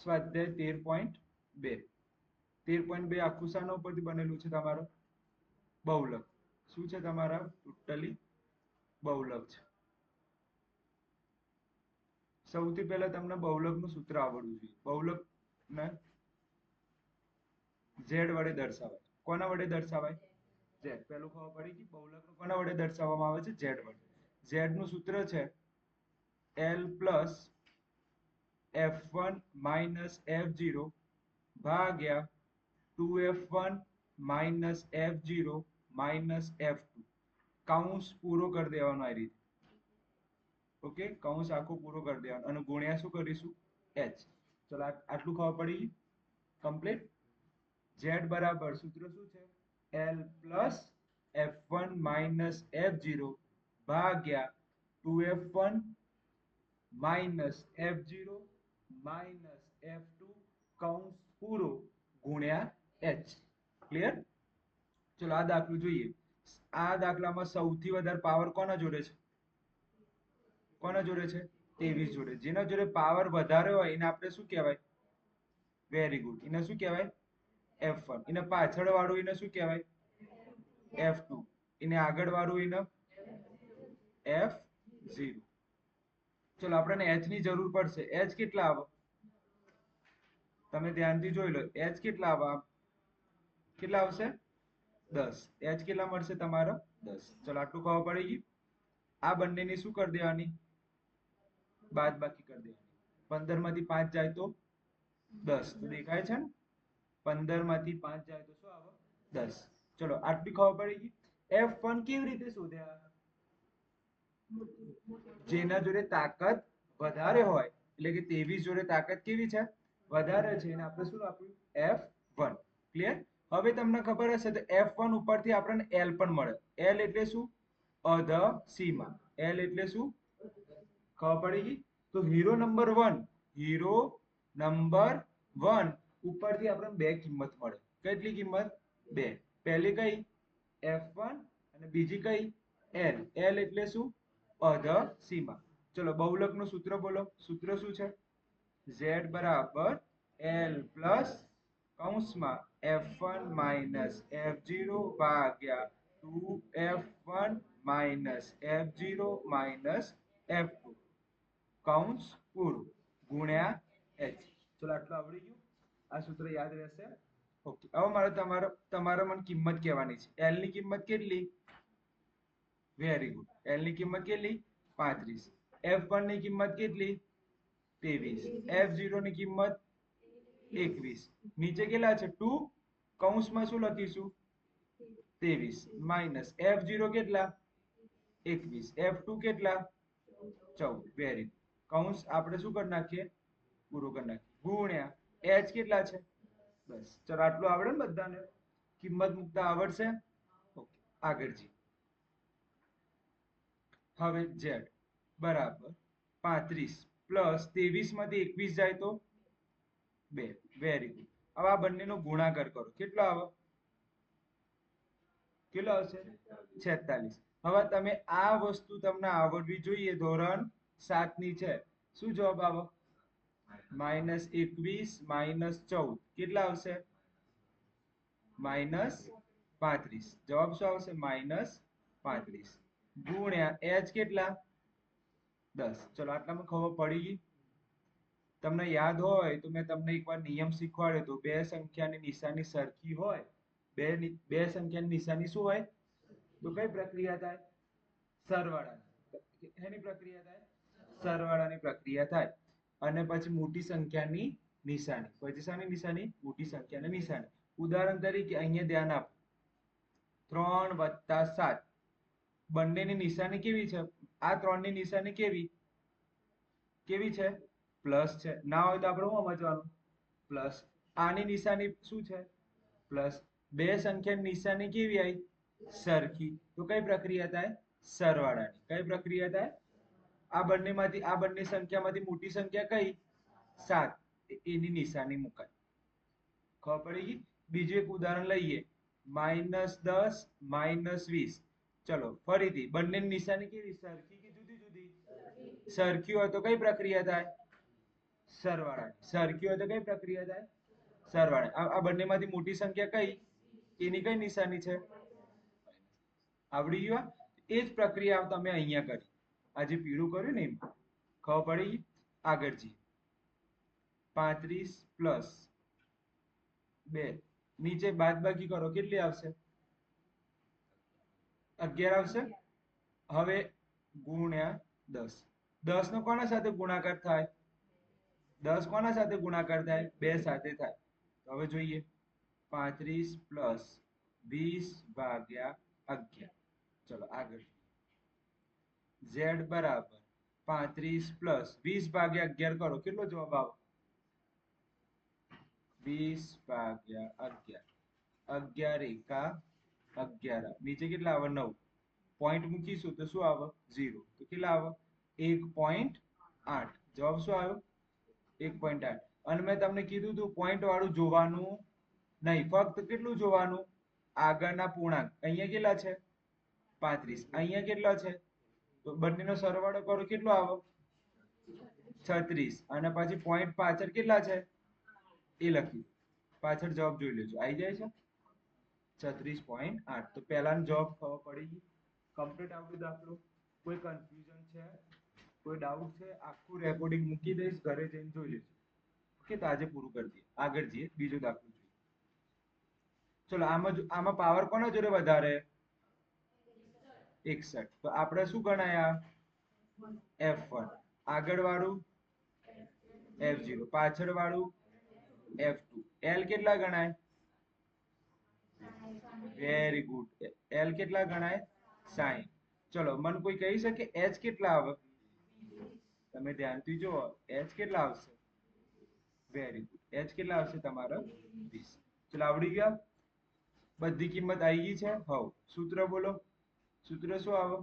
સ્વાધ્યાય 13.2 13.2 આખું શાના ઉપરથી બનેલું છે તમારું? બહુલક. શું છે તમારા? ટોટલી બહુલક છે. સૌથી પહેલા તમને બહુલકનું સૂત્ર આવડવું જોઈએ. બહુલકને z વડે દર્શાવાય. કોના વડે દર્શાવાય? z. પહેલું ખબર પડી ગઈ? બહુલકનું કોના વડે દર્શાવવામાં આવે છે? z વડે. z નું સૂત્ર છે l plus f1 minus f0 ભાગ્યા 2f1 minus f0 minus f2. કૌંસ પૂરો કરી દેવાનો આ રીતે. ઓકે, કૌંસ આખો પૂરો કરી દેવાનો અને ગુણ્યા શું કરીશું? h. ચલો આટલું ખબર પડી? કમ્પ્લીટ. z બરાબર સૂત્ર શું છે? l plus f1 minus f0 ભાગ્યા 2f1 minus f0 minus f2 કૌંસ પૂરો ગુણ્યા h. ક્લિયર? ચલો આ દાખલું જોઈએ. આ દાખલામાં સૌથી વધારે પાવર કોના જોડે છે? કોના જોડે છે? 23 જોડે. જેના જોડે પાવર વધારે હોય એને આપણે શું કહેવાય? Very good. એને શું કહેવાય? f1. એને પાછળ વાળું એને શું કહેવાય? f2. એને આગળ વાળું એને f0. ચલો આપણને h ની જરૂર પડશે. h કેટલા આવે? તમે ધ્યાનથી જોઈ લો. h કેટલા આવે? કેટલા આવશે? 10. h કેટલા મળશે તમારો? 10. ચલો આટલું ખબર પડી ગઈ? આ બંનેની શું કરી દેવાની? બાદબાકી કરી દેવાની. 15 માંથી 5 જાય તો 10. તો દેખાય છે ને? 15 માંથી 5 જાય તો શું આવે? 10. ચલો આટલી ખબર પડી ગઈ? f1 કેવી રીતે શોધ્યા? જેના જોડે તાકાત વધારે હોય, એટલે કે 23 જોડે તાકાત કેવી છે? વધારે છે. એને આપણે શું આપ્યું? f1. ક્લિયર? હવે તમને ખબર હશે તો f1 ઉપરથી આપણને l પણ મળે. l એટલે શું? અધ સીમા. l એટલે શું? ખબર પડી ગઈ? તો હીરો નંબર 1, હીરો નંબર 1 ઉપરથી આપણને બે કિંમત મળે. કેટલી કિંમત? બે. પહેલી કઈ? f1 અને બીજી કઈ? l. l એટલે શું? અધ સીમા. ચલો બહુલકનું સૂત્ર બોલો. સૂત્ર શું છે? z બરાબર l પ્લસ કૌંસમાં f1 માઇનસ f0 ભાગ્યા 2f1 minus f0 minus f2 કૌંસ પૂરું ગુણ્યા h. ચલો આટલું આવડી ગયું? આ સૂત્ર યાદ રહેશે? ઓકે. હવે મારે તમારે મને કિંમત કહેવાની છે. l ની કિંમત કેટલી? Very good. l ની કિંમત કેટલી? 35. f1 ની કિંમત કેટલી? 23. f0 ની કિંમત 21. નીચે કેટલા છે? 2. કૌંસમાં શું લખીશું? 23 માઇનસ f0 કેટલા? 21. f2 કેટલા? 14. Very good. કૌંસ આપણે શું કરી નાખીએ? પૂરો કરી નાખીએ. ગુણ્યા h કેટલા છે? 10. ચલો આટલું આવડે ને બધાને? કિંમત મૂકતા આવડશે? ઓકે, આગળ જઈએ. હવે z બરાબર 35 પ્લસ 23 માંથી 21 જાય તો 2. Very good. હવે આ બંનેનો ગુણાકાર કરો. કેટલો આવે? કેટલો આવશે? 46. હવે તમે આ વસ્તુ તમને આવડવી જોઈએ. ધોરણ 7 ની છે. શું જવાબ આવે? -21 -14 કેટલા આવશે? -35. જવાબ શું આવશે? -35 ગુણ્યા h કેટલા? 10. ચલો આટલામાં ખબર પડી ગઈ? તમને યાદ હોય તો મેં તમને એકવાર નિયમ શીખવાડ્યો હતો. બે સંખ્યાની નિશાની સરખી હોય, બે સંખ્યાની નિશાની શું હોય? તો કઈ પ્રક્રિયા થાય? સરવાળાની. એની પ્રક્રિયા થાય? સરવાળાની પ્રક્રિયા થાય. અને પછી મોટી સંખ્યાની નિશાની. પછી શાની નિશાની? મોટી સંખ્યાની નિશાની. ઉદાહરણ તરીકે અહીંયા ધ્યાન આપો. 3 + 7. બંનેની નિશાની કેવી છે? આ 3 ની નિશાની કેવી? કેવી છે? પ્લસ છે. ના હોય તો આપણે શું સમજવાનું? પ્લસ. આની નિશાની શું છે? પ્લસ. બે સંખ્યાની નિશાની કેવી આવી? સરખી. તો કઈ પ્રક્રિયા થાય? સરવાળાની. કઈ પ્રક્રિયા થાય? આ બંને સંખ્યામાંથી મોટી સંખ્યા કઈ? 7. એની નિશાની મુકાય. ખબર પડી ગઈ? બીજું એક ઉદાહરણ લઈએ. -10 -20. ચલો ફરીથી બંનેની નિશાની કેવી? સરખી કે જુદી જુદી? સરખી હોય તો કઈ પ્રક્રિયા થાય? સરવાળાની. સરખી હોય તો કઈ પ્રક્રિયા થાય? સરવાળા. આ બંનેમાંથી મોટી સંખ્યા કઈ? એની કઈ નિશાની છે? આવડી ગયું? એ જ પ્રક્રિયા તમે અહીંયા કરી. આ જે પીળું કર્યું ને એમાં. ખબર પડી? આગળ જઈએ. 35 પ્લસ 2 નીચે બાદબાકી કરો કેટલી આવશે? 11 આવશે. હવે ગુણ્યા 10. 10 નો કોના સાથે ગુણાકાર થાય? 10 કોના સાથે ગુણાકાર થાય? 2 સાથે થાય. હવે જોઈએ 35 પ્લસ 20 ભાગ્યા 11. ચલો આગળ. z બરાબર 35 પ્લસ 20 ભાગ્યા 11 કરો કેટલો જવાબ આવે? 20 ભાગ્યા 11. 11 એકા 11. નીચે કેટલા આવે? 9. પોઈન્ટ મૂકીશું તો શું આવે? 0. તો કેટલા આવે? 1.8. જવાબ શું આવ્યો? 1.8. અને મેં તમને કીધું હતું પોઈન્ટ વાળું જોવાનું નહીં, ફક્ત કેટલું જોવાનું? આગળના પૂર્ણાંક. અહીંયા કેટલા છે? 35. અહીંયા કેટલા છે? તો બંનેનો સરવાળો કરો કેટલો આવે? 36. અને પછી પોઈન્ટ પાછળ કેટલા છે એ લખી. પાછળ જવાબ જોઈ લેજો. આવી જાય છે 36.8. તો પહેલાનો જવાબ ખબર પડી ગઈ. કમ્પ્લીટ આવડું દાખલો. કોઈ કન્ફ્યુઝન છે? કોઈ ડાઉટ છે? આખું રેકોર્ડિંગ મૂકી દઈશ, ઘરે જઈને જોઈ લેજો. ઓકે, તો આજે પૂરું કરી દઈએ. આગળ જઈએ, બીજો દાખલો જોઈએ. ચલો આમાં પાવર કોના જોડે વધારે? 61. તો આપણે શું ગણાયા? F1. આગળ વાળું F0. પાછળ વાળું F2. L કેટલા ગણાય? Very good. L કેટલા ગણાય? 60. ચલો મને કોઈ કહી શકે H કેટલા આવે? તમે ધ્યાનથી જુઓ. H કેટલા આવશે? Very good. H કેટલા આવશે તમારા? 20. ચલો આવડી ગયા? બધી કિંમત આવી ગઈ છે? હવ. સૂત્ર બોલો. સૂત્ર શું આવે?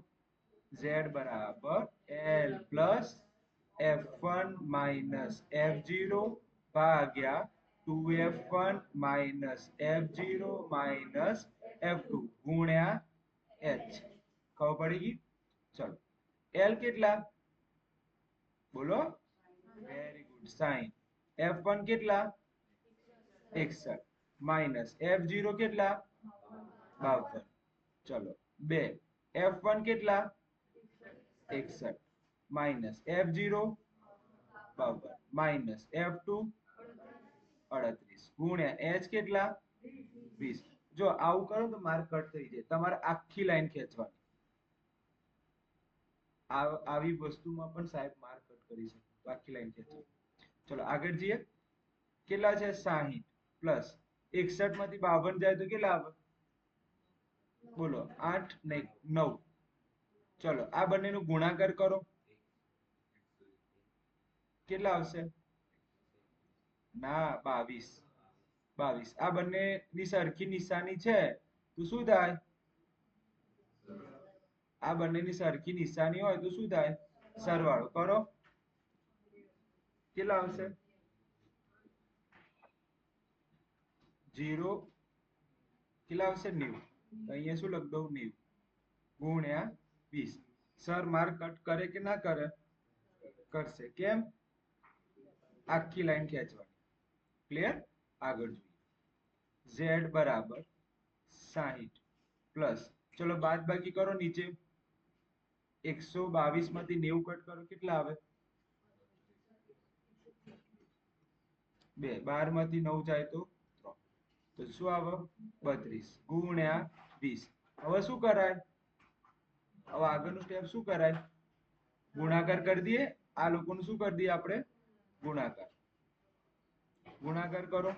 Z બરાબર L plus F1 minus F0 ભાગ્યા 2F1 minus F0 minus F2 ગુણ્યા H. ખબર પડી ગઈ? ચલો L કેટલા? બોલો. Very good. 60. F1 કેટલા? 61. માઇનસ F0 કેટલા? 52. ચલો 2. F1 કેટલા? 61. Minus F0 52. Minus F2 38. ગુણ્યા H કેટલા? 20. જો આવું કરો તો માર્ક કટ થઈ જાય. તમારે આખી લાઈન ખેંચવાની. આવી વસ્તુમાં પણ સાહેબ માર્ક કટ કરી શકે. તો આખી લાઈન ખેંચો. ચલો આગળ જઈએ. કેટલા છે? 60 પ્લસ 61 માંથી 52 જાય તો કેટલા આવે? બોલો. 8 નહીં 9. ચલો આ બંનેનો ગુણાકાર કરો. કેટલા આવશે? ના 22. 22. આ બંનેની સરખી નિશાની છે તો શું થાય? આ બંનેની સરખી નિશાની હોય તો શું થાય? સરવાળો કરો. કેટલા આવશે? 0 કેટલા આવશે? 90. અહીંયા શું લખ દઉં? 90 ગુણ્યા 20. સર માર્ક કટ કરે કે ના કરે? કરશે. કેમ? આખી લાઈન ખેંચવાની. ક્લિયર? આગળ જોઈએ. Z બરાબર 60 પ્લસ. ચલો બાદ બાકી કરો નીચે. 122 માંથી 90 કટ કરો કેટલા આવે? 2. 12 માંથી 9 જાય તો 3. તો શું આવે? 32 ગુણ્યા 20. હવે શું કરાય? હવે આગળનું સ્ટેપ શું કરાય? ગુણાકાર કરી દઈએ. આ લોકોનું શું કરી દઈએ આપણે? ગુણાકાર. ગુણાકાર કરો.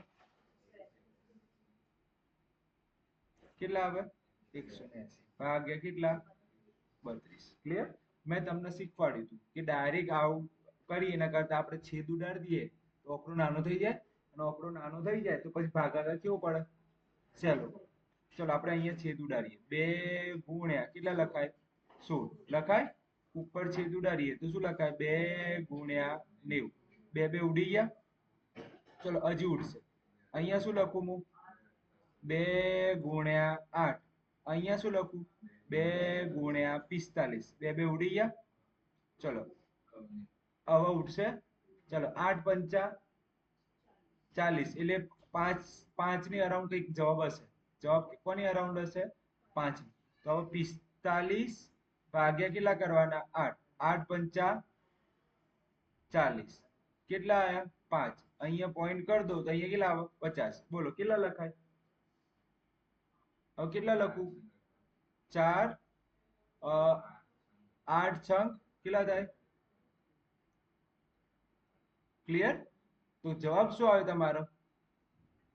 કેટલા આવે? 180 ભાગ્યા કેટલા? 32. ક્લિયર? મેં તમને શીખવાડ્યું હતું કે ડાયરેક્ટ આવું કરી એના કરતા આપણે છેદ ઉડાડી દઈએ તો ઓકડો નાનો થઈ જાય. અને ઓકડો નાનો થઈ જાય તો પછી ભાગાકાર કેવો પડે? ચલો ચલો આપણે અહીંયા છેદ ઉડાડીએ. 2 ગુણ્યા કેટલા લખાય? 16 લખાય. ઉપર છેદ ઉડાડીએ તો શું લખાય? 2 ગુણ્યા 90. 2 2 ઉડી ગયા. ચલો હજી ઉડશે. અહીંયા શું લખું હું? 2 ગુણ્યા 8. અહીંયા શું લખું? 2 ગુણ્યા 45. 2 2 ઉડી ગયા. ચલો હવે ઉઠશે. ચલો 8 પંચા 40 એટલે 5 ની અરાઉન્ડ કઈક જવાબ હશે. જવાબ કોની અરાઉન્ડ હશે? 5 ની. તો હવે 45 ભાગ્યા કેટલા કરવાના? 8. 8 પંચા 40. કેટલા આયા? 5. અહીંયા પોઈન્ટ કરી દો તો અહીંયા કેટલા આવે? 50. બોલો કેટલા લખાય? હવે કેટલા લખું? 4 8 છંગ કેટલા થાય? ક્લિયર? તો જવાબ શું આવે તમારો?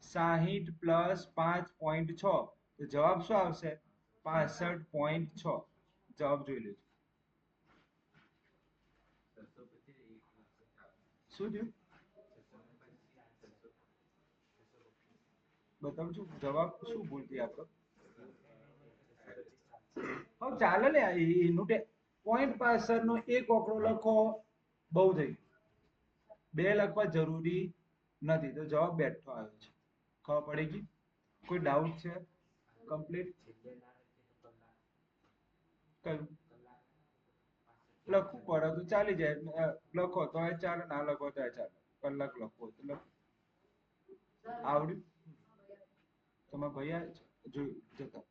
60 પ્લસ 5.6. તો જવાબ શું આવશે? 65.6. જવાબ જોઈ લેજો. શું થયું? બતાવું છું જવાબ શું ભૂલતી આપણો. હવે ચાલે ને એનું પોઈન્ટ પાછળનો એક આંકડો લખો બહુ થઈ ગયું. 2 લખવા જરૂરી નથી. તો જવાબ બેઠો આવ્યો છે. ખબર પડી ગઈ? કોઈ ડાઉટ છે? કમ્પ્લીટ? કયું લખવું પડે તો ચાલી જાય. લખો તો ચાલે, ના લખો તો ચાલે. કલાક લખો તો લખો. આવડ્યું? તમારા ભૈયા જોયું જતા.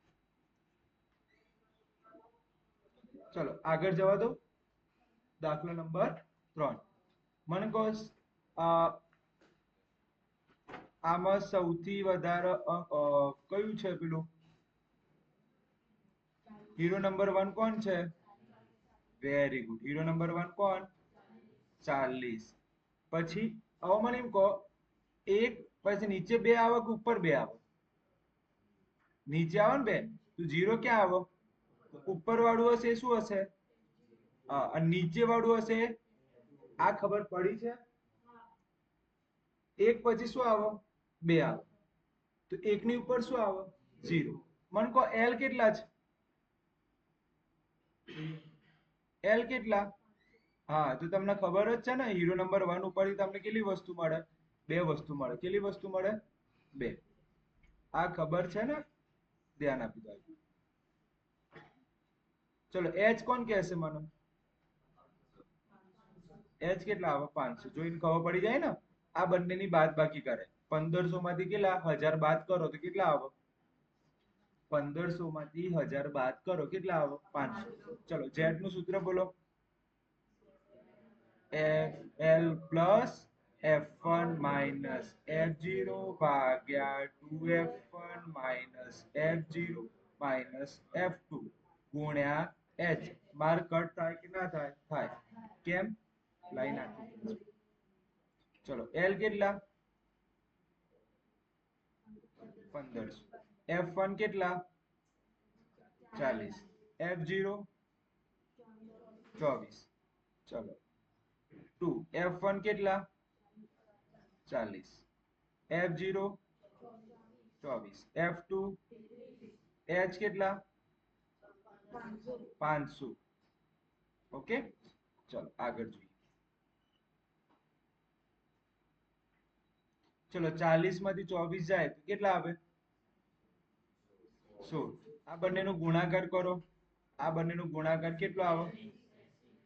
ચલો આગળ જવા દો. દાખલો નંબર 3. મને કહો આમાં સૌથી વધારે કયું છે પેલું? હીરો નંબર 1 કોણ છે? Very good. હીરો નંબર 1 કોણ? 40. પછી હવે મને એમ કહો, એક પછી નીચે 2 આવે કે ઉપર 2 આવે? નીચે આવે ને 2. તો 0 ક્યાં આવે? ઉપર વાળું હશે એ શું હશે? હા, અને નીચે વાળું હશે આ ખબર પડી છે? એક પછી શું આવે? 2 આવે. તો એકની ઉપર શું આવે? 0. મને કહો એલ કેટલા છે? એલ કેટલા? હા, તો તમને ખબર જ છે ને હીરો નંબર 1 ઉપરથી તમને કેટલી વસ્તુ મળે? 2 વસ્તુ મળે. કેટલી વસ્તુ મળે? 2. આ ખબર છે ને? ધ્યાન આપી દો. ચલો એચ કોણ કહેશે મને? એચ કેટલા આવે? 500. જોઈને ખબર પડી જાય ને? આ બંનેની બાદ બાકી કરે. 1500 માંથી કેટલા 1000 બાદ કરો તો કેટલા આવે? 1500 માંથી 1000 બાદ કરો કેટલા આવે? 500. ચલો ઝેડ નું સૂત્ર બોલો. FL plus F1 minus F0 ભાગ્યા 2F1 minus F0 minus F2 ગુણ્યા H. માર કટ થાય કે ના થાય? થાય. કેમ? લાઈન આખી. ચલો L કેટલા? 1500. F1 કેટલા? 40. F0 24. ચલો 2. F1 કેટલા? 40. F0 24. F2 H કેટલા? 500. ઓકે, ચલો આગળ જોઈએ. ચલો 40 માંથી 24 જાય તો કેટલા આવે? 16. આ બંનેનો ગુણાકાર કરો. આ બંનેનો ગુણાકાર કેટલો આવે?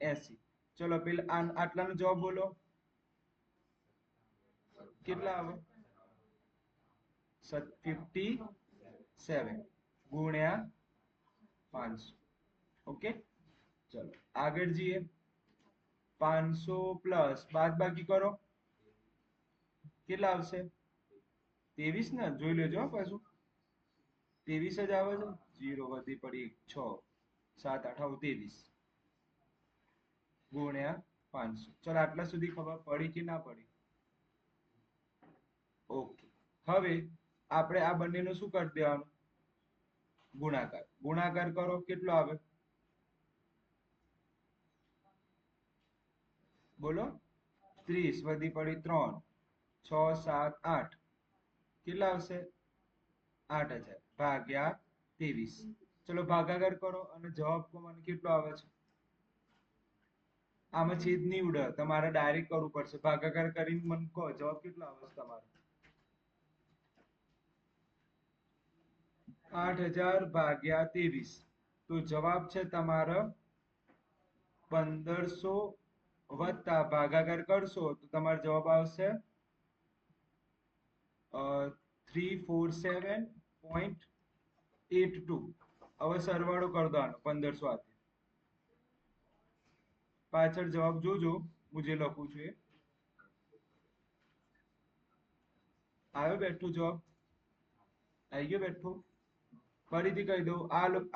80. ચલો પેલા આટલાનો જવાબ બોલો. કેટલા આવે? 57 ગુણ્યા 500. ઓકે, ચલો આગળ જઈએ. 500 પ્લસ બાદ બાકી કરો કેટલા આવશે? 23 ને? જોઈ લેજો પાછું. 23 જ આવે છે. 0 વધી પડી 6 7 8 23 ગુણ્યા 500. ચલો આટલા સુધી ખબર પડી કે ના પડી? ઓકે, હવે આપણે આ બંનેનું શું કરી દેવાનું? ગુણાકાર. ગુણાકાર કરો કેટલો આવે? બોલો. 30 વધી પડી 3 6 7 8 કેટલા આવશે? 8000 ભાગ્યા 23. ચલો ભાગાકાર કરો અને જવાબ મને કેટલો આવે છે? આમાં છેદ નહીં ઉડે. તમારે ડાયરેક્ટ કરવું પડશે. ભાગાકાર કરીને મને કહો જવાબ કેટલો આવે છે તમારો? 8000 ભાગ્યા 23. તો જવાબ છે તમારો 1500 વત્તા ભાગાકાર કરશો તો તમારો જવાબ આવશે 347.82. હવે સરવાળો કરી દો આનો 1500 હાથે. પાછળ જવાબ જોજો હું જે લખું છું એ આવ્યો બેઠું જવાબ આવી ગયો બેઠું. ફરીથી કહી દઉં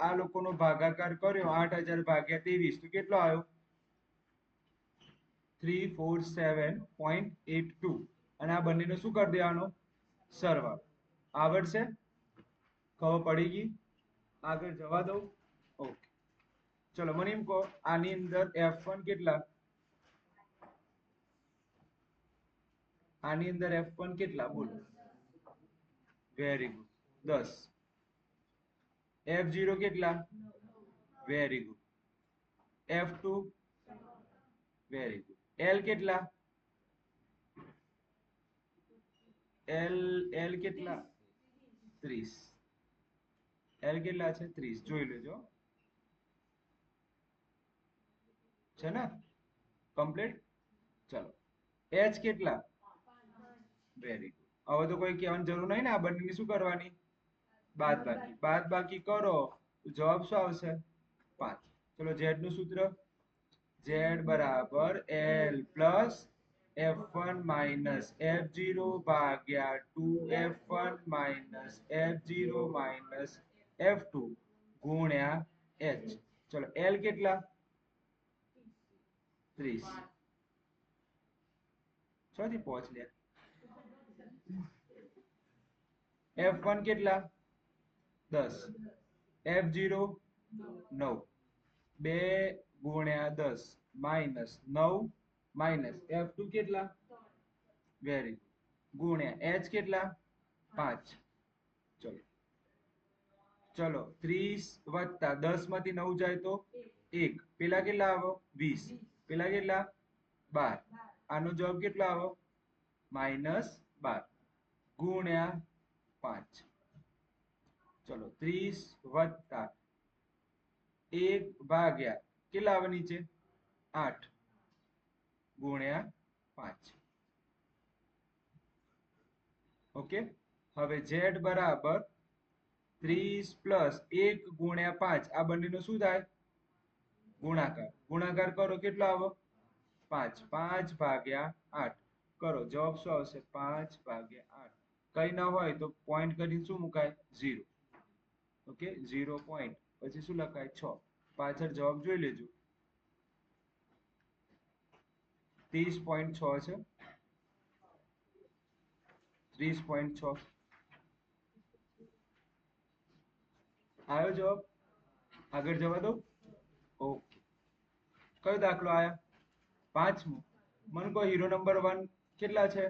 આ લોકોનો ભાગાકાર કર્યો 8000 ભાગ્યા 23 તો કેટલો આવ્યો 347.82. અને આ બંનેનો શું કરી દેવાનો સરવાળો. આવડશે? ખબર પડી ગઈ? આગળ જવા દઉં. ઓકે ચલો મને એમ કહો આની અંદર F1 કેટલા આની અંદર F1 કેટલા બોલો. Very good 10. F0 કેટલા very good. F2 very good. L કેટલા L કેટલા 30. L કેટલા છે 30 જોઈ લેજો છે ને કમ્પ્લીટ. ચલો H કેટલા વેરી ગુડ. હવે તો કોઈ કહેવાની જરૂર નહીં ને આ બંનેની શું કરવાની બાદબાકી કરો તો જવાબ શું આવશે 5. ચલો Z નું સૂત્ર Z બરાબર L plus F1 minus F0 ભાગ્યા 2F1 minus F0 minus F2 ગુણ્યા H. ચલો L કેટલા 30. છથી પહોંચ લે. F1 કેટલા 10. F0 9. 2 ગુણ્યા 10 માઇનસ 9 માઇનસ F2 કેટલા વેરી ગુણ્યા H કેટલા 5. ચલો 30 વત્તા 10 માંથી 9 જાય તો 1. પેલા કેટલા આવો 20. પેલા કેટલા 12. આનો જવાબ કેટલો આવો -12 ગુણ્યા 5. ચલો 30 વત્તા 1 ભાગ્યા કેટલા આવે નીચે 8 ગુણ્યા 5. ઓકે હવે Z બરાબર 30 પ્લસ 1 ગુણ્યા 5 આ બંનેનો શું થાય ગુણાકાર કરો કેટલો આવો 5. 5 ભાગ્યા 8 કરો જવાબ શું આવશે 5 ભાગ્યા 8. કઈ ના હોય તો પોઈન્ટ કરીને શું મુકાય 0. ઓકે 0 પોઈન્ટ પછી શું લખાય 6. પાછળ જવાબ જોઈ લેજો 30.6 છે 30.6 આવ્યો જવાબ. આગળ જવા દો. ઓકે કયો દાખલો આયા 5મો. મને કહો હીરો નંબર 1 કેટલા છે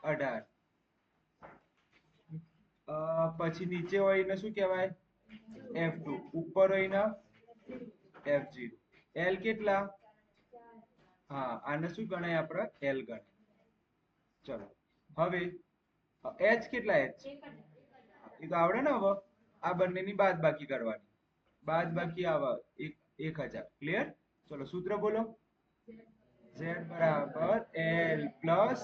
18. પછી નીચે હોય એને શું કહેવાય F2. ઉપર હોય એને F0. L કેટલા હા આને શું ગણાય આપણે L ગણાય. ચલો હવે H કેટલા H એ તો આવડે ને. હવે આ બંનેની બાદબાકી કરવાની. બાદબાકી આવે 1000. ક્લિયર. ચલો સૂત્ર બોલો Z બરાબર L plus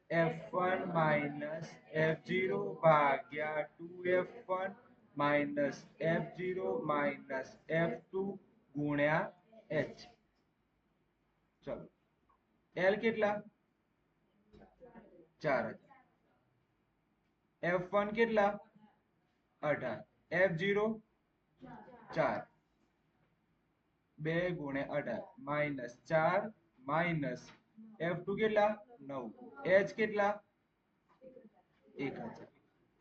F1 minus F0 ભાગ્યા 2F1 minus F0 minus F2 ગુણ્યા H. ચલો L કેટલા 4000. F1 કેટલા 18. F0 4. 2 ગુણ્યા 18 માઇનસ 4 માઇનસ F2 કેટલા 9. H કેટલા 1000.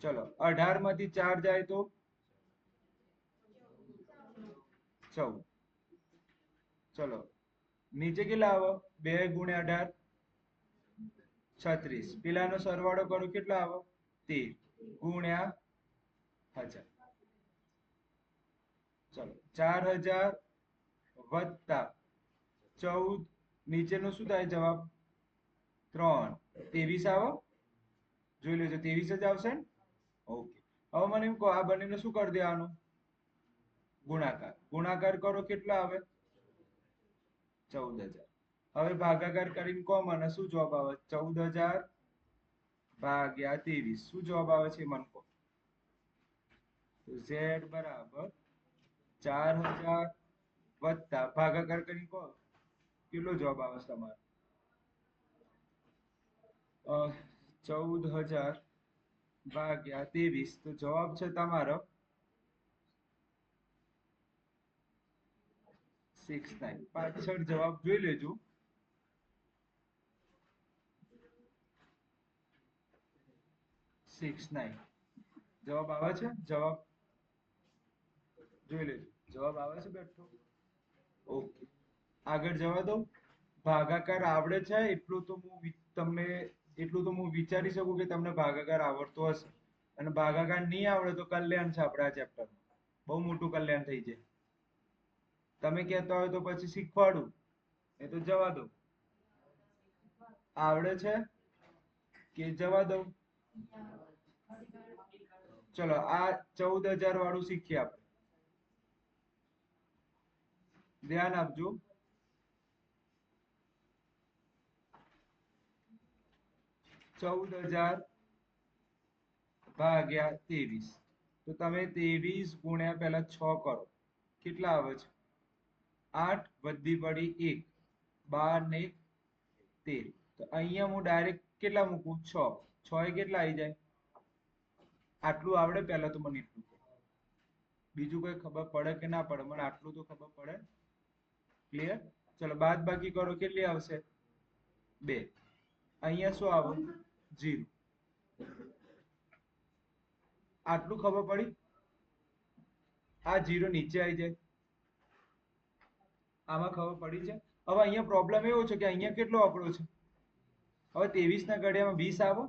ચલો 18 માંથી 4 જાય તો 14. ચલો નીચે કેટલા આવે 2 ગુણ્યા 18 36. પેલાનો સરવાળો કરો કેટલો આવે 13 ગુણ્યા 1000. ચલો 4000 વત્તા 14 નીચેનો શું થાય જવાબ 3. 23 આવો જોઈ લેજો 23 જ આવશે ને. ઓકે હવે મને એમ કહો આ બંનેને શું કરી દેવાનું ગુણાકાર કરો કેટલો આવે 14000. હવે ભાગાકાર કરીને કહો મને શું જવાબ આવે? 14,000 ભાગ્યા 23. શું જવાબ આવે છે મને કહો. તો Z બરાબર 4,000 વત્તા ભાગાકાર કરીને કહો કેટલો જવાબ આવે છે તમારો? 14,000 ભાગ્યા 23. તો જવાબ છે તમારો 69. પાછળ જવાબ જોઈ લેજો. 69 જવાબ આવે છે. જવાબ જોઈ લેજો. જવાબ આવે છે બેઠો. ઓકે, આગળ જવા દો. ભાગાકાર આવડે છે એટલું તો હું વિચારી શકું કે તમને ભાગાકાર આવડતો હશે. અને ભાગાકાર નહીં આવડે તો કલ્યાણ છે આપણા આ ચેપ્ટરમાં. બહુ મોટું કલ્યાણ થઈ જાય. તમે કહેતા હોય તો પછી શીખવાડું, એ તો જવા દો. આવડે છે કે જવા દઉં? ચલો આ 14,000 વાળું શીખીએ આપણે. ધ્યાન આપજો. 14,000 ભાગ્યા 23. તો તમે 23 ગુણ્યા પહેલા 6 કરો. કેટલા આવે છે? 8 વધી પડી 1, 12 ને 13. તો અહીંયા હું ડાયરેક્ટ કેટલા મૂકું? 6. 6 એ કેટલા આવી જાય? આટલું આવડે પહેલા તો મને એટલું કહો. બીજું કોઈ ખબર પડે કે ના પડે? મને આટલું તો ખબર પડે. ક્લિયર? ચલો બાદ બાકી કરો. કેટલી આવશે? 2. અહીંયા શું આવે? 0. આટલું ખબર પડી? આ 0 નીચે આવી જાય. આમાં ખબર પડી છે? હવે અહીંયા પ્રોબ્લેમ એવો છે કે અહીંયા કેટલો આંકડો છે? હવે 23 ના ઘડિયામાં 20 આવે?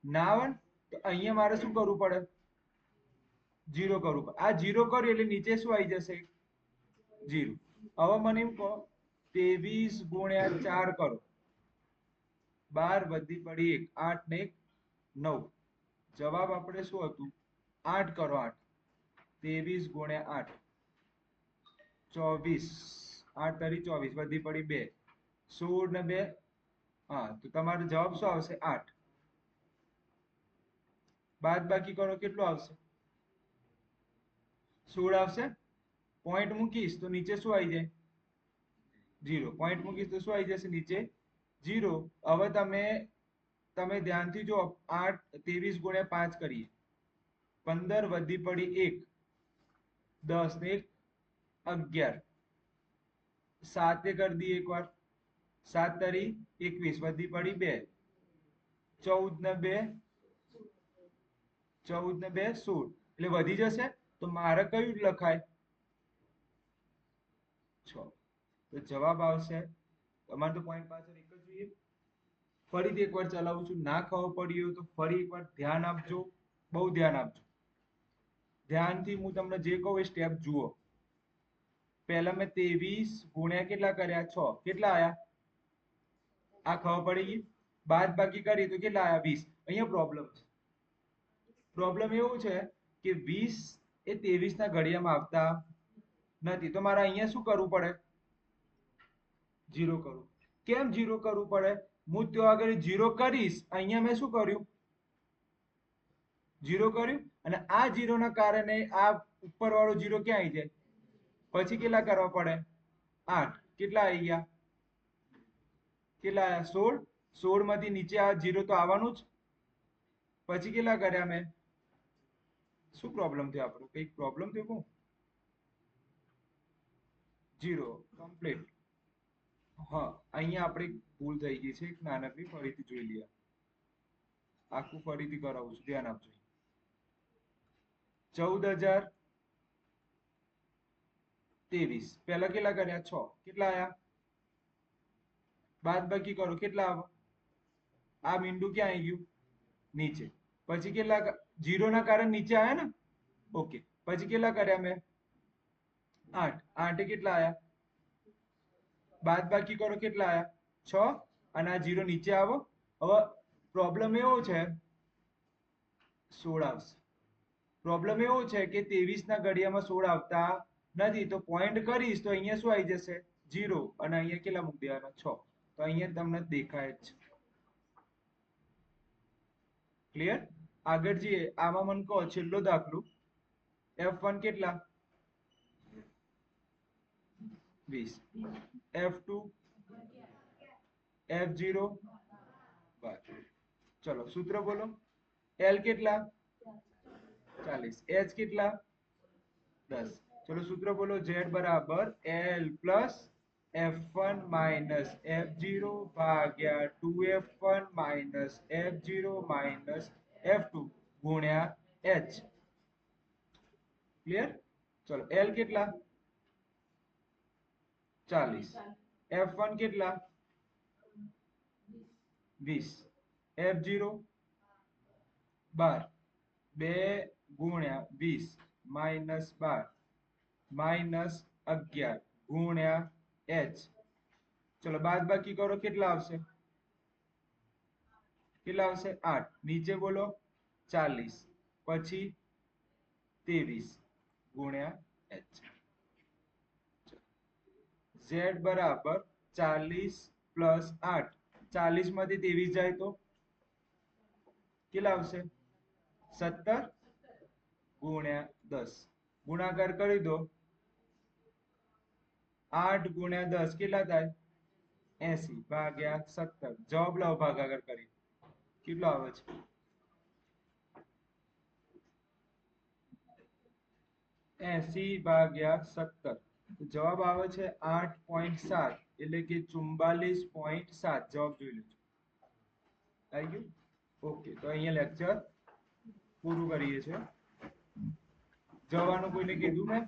ના આવે ને? તો અહીંયા મારે શું કરવું પડે? 0 કરવું પડે. આ 0 કર્યું એટલે નીચે શું આવી જશે? 0. હવે મને એમ કહો 23 ગુણ્યા 4 કરો. 12 વધી પડી 1, 8 ને 1 9. જવાબ આપણે શું હતું? 8 કરો. 8 23 ગુણ્યા 8 24. 8 તારી 24 વધી પડી 2, 16 ને 2. હા, તો તમારો જવાબ શું આવશે? 8. બાદ બાકી કરો. કેટલું આવશે? 16 આવશે. પોઈન્ટ મૂકીશ તો નીચે શું આવી જાય? 0. પોઈન્ટ મૂકીશ તો શું આવી જશે નીચે? 0. હવે તમે ધ્યાનથી જો. 23 ગુણ્યા 5 કરીએ. 15 વધી પડી 1, 10 ને 1 11. 7 એ કરી દઈએ એકવાર. 7 તારી 21 વધી પડી 2, 14 ને 2 16. એટલે વધી જશે. તો મારે કયું લખાય? 6. તો જવાબ આવશે. તમારે તો પોઈન્ટ પાછળ એક જ જોઈએ. ફરીથી એકવાર ચલાવું છું. ના ખબર પડી હોય તો ફરી એકવાર ધ્યાન આપજો. બહુ ધ્યાન આપજો. ધ્યાનથી હું તમને જે કહું એ સ્ટેપ જુઓ. પહેલા મેં 23 ગુણ્યા કેટલા કર્યા? 6. કેટલા આયા? આ ખબર પડી ગઈ. બાદ બાકી કરી તો કેટલા આયા? 20. અહીંયા પ્રોબ્લેમ છે. પ્રોબ્લેમ એવું છે કે 20 એ 23 ના ઘડિયામાં આવતા નથી. તો મારે અહીંયા શું કરવું પડે? 0 કરવું. કેમ 0 કરવું પડે? હું ત્યાં આગળ 0 કરીશ. અહીંયા મેં શું કર્યું? 0 કર્યું. અને આ 0 ના કારણે આ ઉપરવાળો 0 ક્યાં આવી જાય? પછી કેટલા કરવા પડે? 8. કેટલા આવી ગયા? કેટલા આયા? 16. 16 માંથી નીચે આ 0 તો આવવાનું જ. પછી કેટલા કર્યા મેં? શું પ્રોબ્લેમ થયો આપણો? કઈક પ્રોબ્લેમ થયો કહું? 0 કમ્પ્લીટ. હા, અહીંયા આપણે ભૂલ થઈ ગઈ છે એક નાનકડી. ફરીથી જોઈ લઈએ. આખું ફરીથી કરાવું છું. ધ્યાન આપજો. 14,023. પહેલા કેટલા કર્યા? 6. કેટલા આયા? બાદ બાકી કરો. કેટલા આવે? આ મીંડું ક્યાં આવી ગયું? નીચે. પછી કેટલા? 0 ના કારણે નીચે આયા ને? ઓકે. પછી કેટલા કર્યા મેં? 8. 8 એ કેટલા આયા? બાદ બાકી કરો. કેટલા આયા? 6. અને આ 0 નીચે આવો. હવે પ્રોબ્લેમ એવો છે 16 આવશે. પ્રોબ્લેમ એવો છે કે 23 ના ઘડિયામાં 16 આવતા નથી. તો પોઈન્ટ કરીશ તો અહીંયા શું આવી જશે? 0 અને અહીંયા કેટલા મૂકી દેવાના 6. તો અહીંયા તમને દેખાય જ છે. ક્લિયર? આગળ જઈએ. આમાં મને કહો છેલ્લો દાખલો. F1 કેટલા? 20. F2 F0 12. ચલો સૂત્ર બોલો. L કેટલા? 40. H કેટલા? 10. ચલો સૂત્ર બોલો. Z બરાબર L plus F1 minus F0 ભાગ્યા 2F1 minus F0 minus F2 ગુણ્યા H. ક્લિયર? ચલો L કેટલા? 40. F1 કેટલા? 20. F0 12. 2 ગુણ્યા 20 માઇનસ 12 માઇનસ 11 ગુણ્યા H. ચલો બાદ બાકી કરો. કેટલા આવશે? 8. નીચે બોલો 40 પછી 23 ગુણ્યા H. Z બરાબર 40 પ્લસ 8. 40 માંથી 23 જાય તો કેટલા આવશે? 17 ગુણ્યા 10. ગુણાકાર કરી દો. 8 ગુણ્યા 10 કેટલા થાય? 80 ભાગ્યા 17. જવાબ લાવો ભાગાકાર કરી. કેટલો આવે છે? 80 ભાગ્યા 17. જવાબ આવે છે 8.7 એટલે કે 44.7. જવાબ જોઈ લેજો. આવી ગયું? ઓકે. તો અહીંયા લેક્ચર પૂરું કરીએ છીએ. જવાનું કોઈને કીધું મેં?